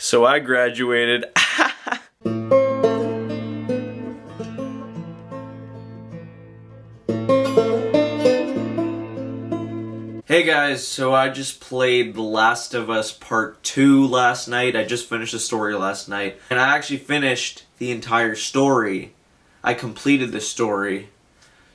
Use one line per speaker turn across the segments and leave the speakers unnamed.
So I graduated. Hey guys, so I just played The Last of Us Part 2 last night. I just finished the story last night. And I actually finished the entire story. I completed the story.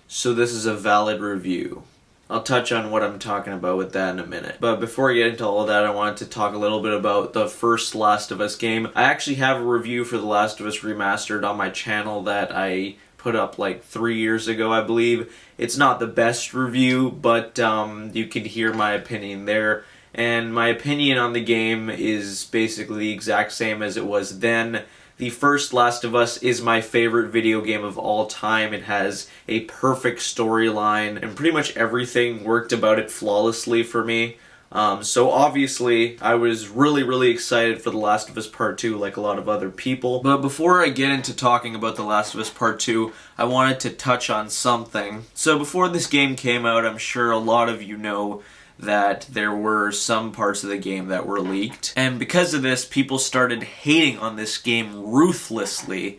So this is a valid review. I'll touch on what I'm talking about with that in a minute. But before I get into all of that, I wanted to talk a little bit about the first Last of Us game. I actually have a review for The Last of Us Remastered on my channel that I put up like 3 years ago, I believe. It's not the best review, but you can hear my opinion there. And my opinion on the game is basically the exact same as it was then. The first Last of Us is my favorite video game of all time. It has a perfect storyline, and pretty much everything worked about it flawlessly for me. So obviously, I was really excited for The Last of Us Part 2 like a lot of other people. But before I get into talking about The Last of Us Part 2, I wanted to touch on something. So before this game came out, I'm sure a lot of you know that there were some parts of the game that were leaked. And because of this, people started hating on this game ruthlessly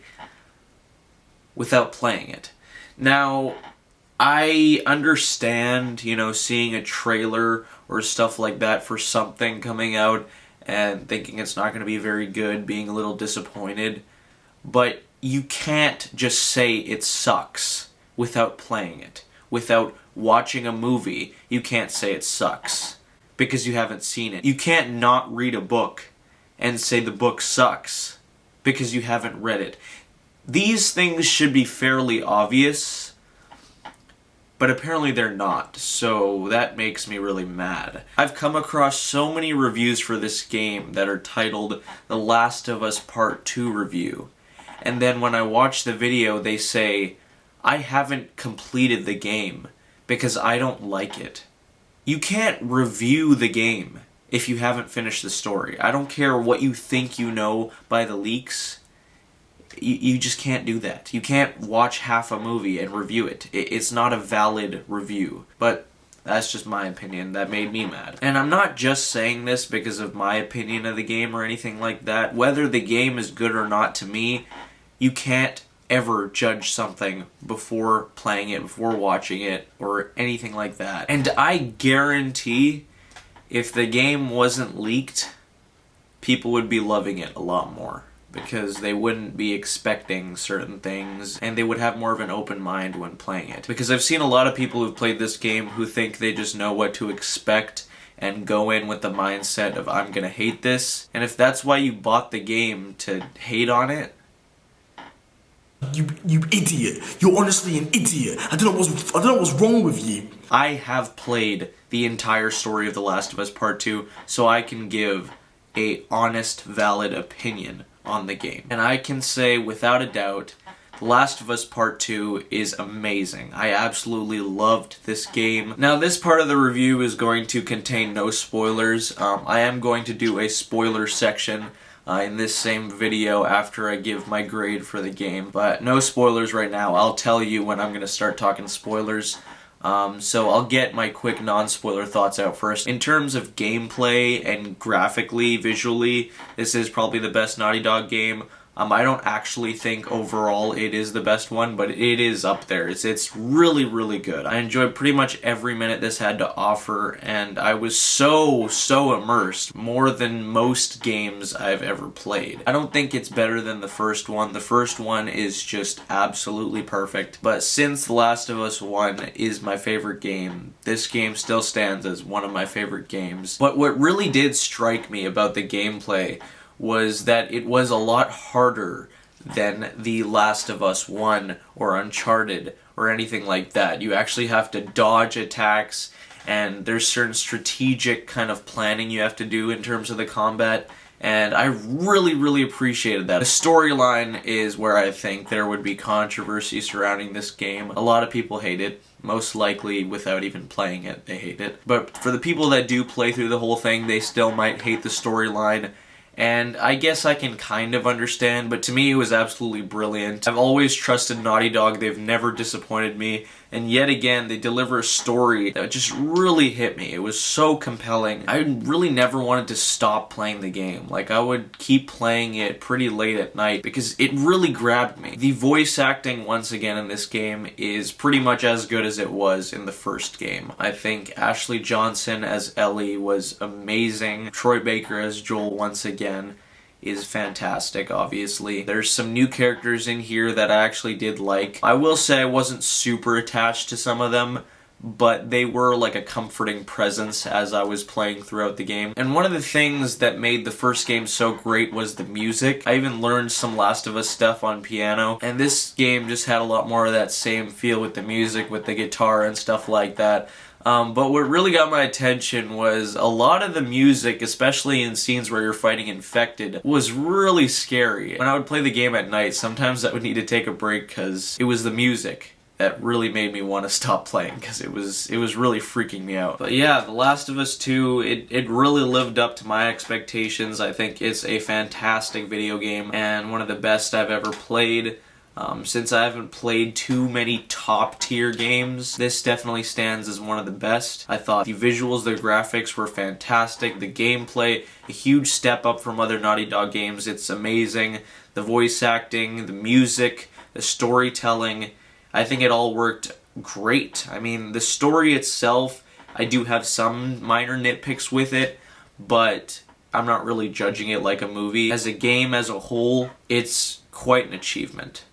without playing it. Now, I understand, seeing a trailer or stuff like that for something coming out and thinking it's not going to be very good, being a little disappointed. But you can't just say it sucks without playing it. Without watching a movie, you can't say it sucks because you haven't seen it. You can't not read a book and say the book sucks because you haven't read it. These things should be fairly obvious, but apparently they're not, so that makes me really mad. I've come across so many reviews for this game that are titled The Last of Us Part 2 Review, and then when I watch the video they say, I haven't completed the game because I don't like it. You can't review the game if you haven't finished the story. I don't care what you think you know by the leaks. You just can't do that. You can't watch half a movie and review it. It's not a valid review. But that's just my opinion. That made me mad. And I'm not just saying this because of my opinion of the game or anything like that. Whether the game is good or not, to me, you can't ever judge something before playing it, before watching it, or anything like that. And I guarantee if the game wasn't leaked, people would be loving it a lot more. Because they wouldn't be expecting certain things, and they would have more of an open mind when playing it. Because I've seen a lot of people who've played this game who think they just know what to expect and go in with the mindset of, I'm gonna hate this. And if that's why you bought the game, to hate on it,
You idiot. You're honestly an idiot. I don't know what's wrong with you.
I have played the entire story of The Last of Us Part 2, so I can give a honest, valid opinion on the game. And I can say without a doubt, The Last of Us Part 2 is amazing. I absolutely loved this game. Now this part of the review is going to contain no spoilers. I am going to do a spoiler section in this same video after I give my grade for the game. But no spoilers right now. I'll tell you when I'm going to start talking spoilers. So I'll get my quick non-spoiler thoughts out first. In terms of gameplay and graphically, visually, this is probably the best Naughty Dog game. I don't actually think overall it is the best one, but it is up there. It's really good. I enjoyed pretty much every minute this had to offer, and I was so immersed, more than most games I've ever played. I don't think it's better than the first one. The first one is just absolutely perfect, but since The Last of Us 1 is my favorite game, this game still stands as one of my favorite games. But what really did strike me about the gameplay was that it was a lot harder than The Last of Us 1 or Uncharted or anything like that. You actually have to dodge attacks, and there's certain strategic kind of planning you have to do in terms of the combat, and I really appreciated that. The storyline is where I think there would be controversy surrounding this game. A lot of people hate it. Most likely, without even playing it, they hate it. But for the people that do play through the whole thing, they still might hate the storyline. And I guess I can kind of understand, but to me it was absolutely brilliant. I've always trusted Naughty Dog. They've never disappointed me, And yet again, they deliver a story that just really hit me. It was so compelling. I really never wanted to stop playing the game. Like, I would keep playing it pretty late at night because it really grabbed me. The voice acting, once again, in this game is pretty much as good as it was in the first game. I think Ashley Johnson as Ellie was amazing. Troy Baker as Joel, once again, is fantastic, obviously. There's some new characters in here that I actually did like. I will say I wasn't super attached to some of them, but they were like a comforting presence as I was playing throughout the game. And one of the things that made the first game so great was the music. I even learned some Last of Us stuff on piano, and this game just had a lot more of that same feel with the music, with the guitar and stuff like that. But what really got my attention was a lot of the music, especially in scenes where you're fighting infected, was really scary. When I would play the game at night, sometimes I would need to take a break because it was the music that really made me want to stop playing because it was really freaking me out. But yeah, The Last of Us 2, it really lived up to my expectations. I think it's a fantastic video game and one of the best I've ever played. Since I haven't played too many top-tier games, this definitely stands as one of the best. I thought the visuals, the graphics were fantastic, the gameplay, a huge step up from other Naughty Dog games. It's amazing. The voice acting, the music, the storytelling, I think it all worked great. I mean, the story itself, I do have some minor nitpicks with it, but I'm not really judging it like a movie. As a game as a whole, it's quite an achievement.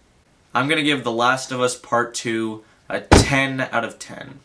I'm going to give The Last of Us Part 2 a 10 out of 10.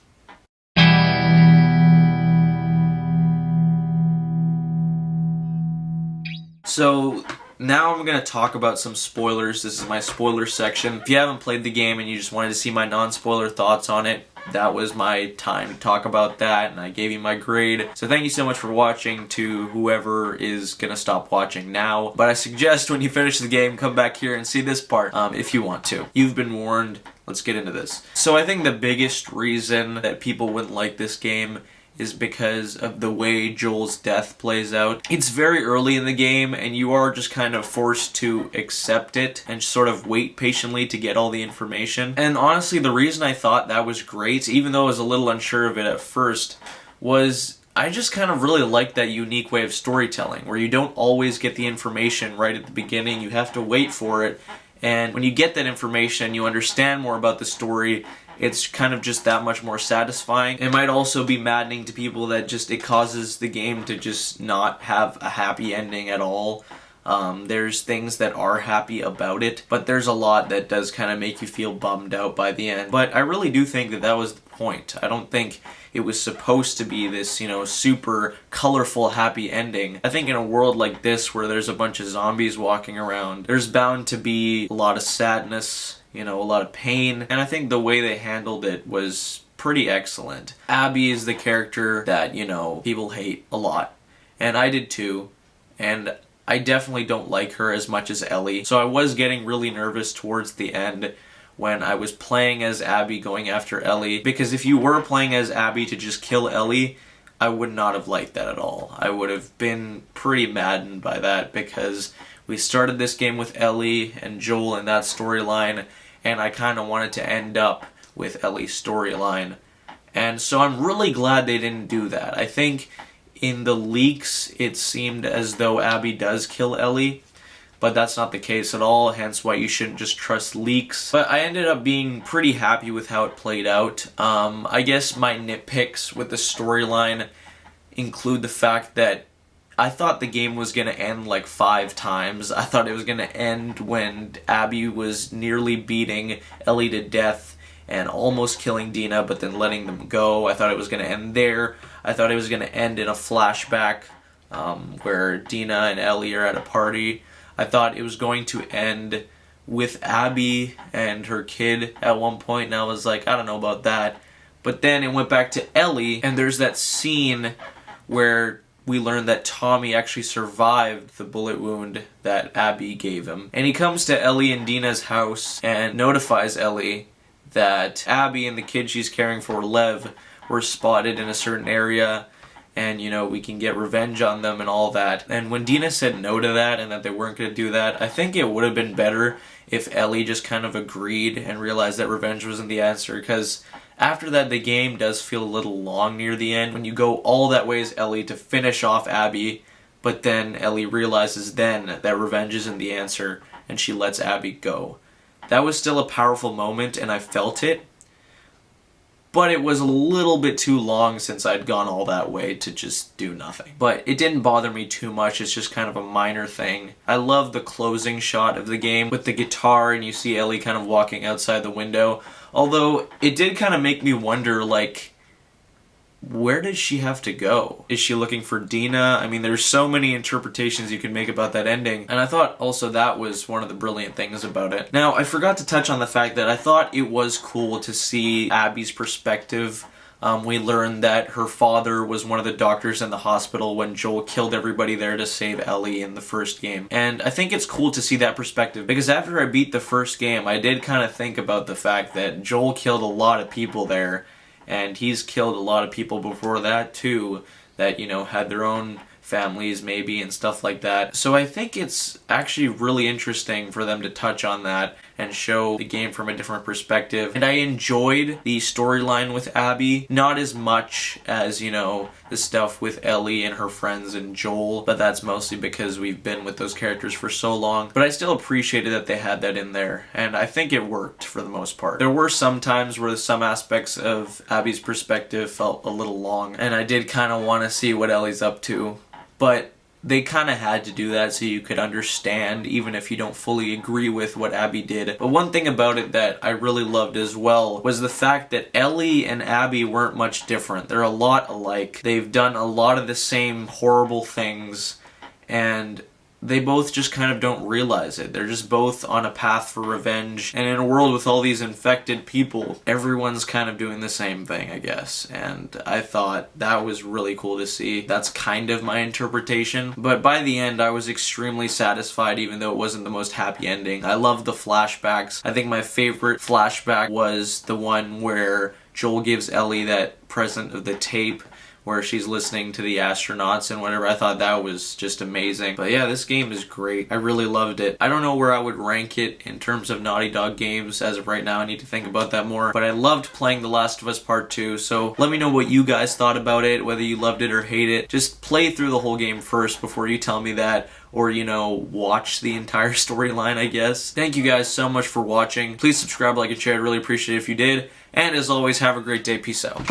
So, now I'm going to talk about some spoilers. This is my spoiler section. If you haven't played the game and you just wanted to see my non-spoiler thoughts on it, that was my time to talk about that, and I gave you my grade. So thank you so much for watching to whoever is gonna stop watching now. But I suggest when you finish the game, come back here and see this part if you want to. You've been warned. Let's get into this. So I think the biggest reason that people wouldn't like this game is because of the way Joel's death plays out. It's very early in the game, and you are just kind of forced to accept it and sort of wait patiently to get all the information. And honestly, the reason I thought that was great, even though I was a little unsure of it at first, was I just kind of really like that unique way of storytelling, where you don't always get the information right at the beginning, you have to wait for it, and when you get that information, you understand more about the story. It's kind of just that much more satisfying. It might also be maddening to people that just it causes the game to just not have a happy ending at all. There's things that are happy about it, but there's a lot that does kind of make you feel bummed out by the end. But I really do think that that was the point. I don't think it was supposed to be this, you know, super colorful, happy ending. I think in a world like this where there's a bunch of zombies walking around, there's bound to be a lot of sadness, you know, a lot of pain, and I think the way they handled it was pretty excellent. Abby is the character that, you know, people hate a lot, and I did too, and I definitely don't like her as much as Ellie, so I was getting really nervous towards the end when I was playing as Abby going after Ellie, because if you were playing as Abby to just kill Ellie, I would not have liked that at all. I would have been pretty maddened by that, because we started this game with Ellie and Joel in that storyline, and I kind of wanted to end up with Ellie's storyline. And so I'm really glad they didn't do that. I think in the leaks it seemed as though Abby does kill Ellie, but that's not the case at all, hence why you shouldn't just trust leaks. But I ended up being pretty happy with how it played out. I guess my nitpicks with the storyline include the fact that I thought the game was going to end like 5 times. I thought it was going to end when Abby was nearly beating Ellie to death and almost killing Dina, but then letting them go. I thought it was going to end there. I thought it was going to end in a flashback where Dina and Ellie are at a party. I thought it was going to end with Abby and her kid at one point, and I was like, I don't know about that. But then it went back to Ellie, and there's that scene where we learn that Tommy actually survived the bullet wound that Abby gave him. And he comes to Ellie and Dina's house and notifies Ellie that Abby and the kid she's caring for, Lev, were spotted in a certain area, and, you know, we can get revenge on them and all that. And when Dina said no to that and that they weren't going to do that, I think it would have been better if Ellie just kind of agreed and realized that revenge wasn't the answer, because After that, the game does feel a little long near the end when you go all that way as Ellie to finish off Abby, but then Ellie realizes then that revenge isn't the answer, and she lets Abby go. That was still a powerful moment, and I felt it, but it was a little bit too long since I'd gone all that way to just do nothing. But it didn't bother me too much, it's just kind of a minor thing. I love the closing shot of the game with the guitar and you see Ellie kind of walking outside the window. Although, it did kind of make me wonder, like, where does she have to go? Is she looking for Dina? I mean, there's so many interpretations you can make about that ending. And I thought also that was one of the brilliant things about it. Now, I forgot to touch on the fact that I thought it was cool to see Abby's perspective. We learned that her father was one of the doctors in the hospital when Joel killed everybody there to save Ellie in the first game. And I think it's cool to see that perspective, because after I beat the first game, I did kind of think about the fact that Joel killed a lot of people there, and he's killed a lot of people before that too, that, you know, had their own families maybe and stuff like that. So I think it's actually really interesting for them to touch on that and show the game from a different perspective. And I enjoyed the storyline with Abby, not as much as, you know, the stuff with Ellie and her friends and Joel, but that's mostly because we've been with those characters for so long. But I still appreciated that they had that in there, and I think it worked for the most part. There were some times where some aspects of Abby's perspective felt a little long, and I did kind of want to see what Ellie's up to, but they kind of had to do that so you could understand, even if you don't fully agree with what Abby did. But one thing about it that I really loved as well was the fact that Ellie and Abby weren't much different. They're a lot alike. They've done a lot of the same horrible things, and they both just kind of don't realize it. They're just both on a path for revenge, and in a world with all these infected people, everyone's kind of doing the same thing, I guess. And I thought that was really cool to see. That's kind of my interpretation. But by the end, I was extremely satisfied, even though it wasn't the most happy ending. I loved the flashbacks. I think my favorite flashback was the one where Joel gives Ellie that present of the tape where she's listening to the astronauts and whatever. I thought that was just amazing. But yeah, this game is great. I really loved it. I don't know where I would rank it in terms of Naughty Dog games as of right now. I need to think about that more. But I loved playing The Last of Us Part 2, so let me know what you guys thought about it, whether you loved it or hate it. Just play through the whole game first before you tell me that, or, you know, watch the entire storyline, I guess. Thank you guys so much for watching. Please subscribe, like, and share. I'd really appreciate it if you did. And as always, have a great day. Peace out.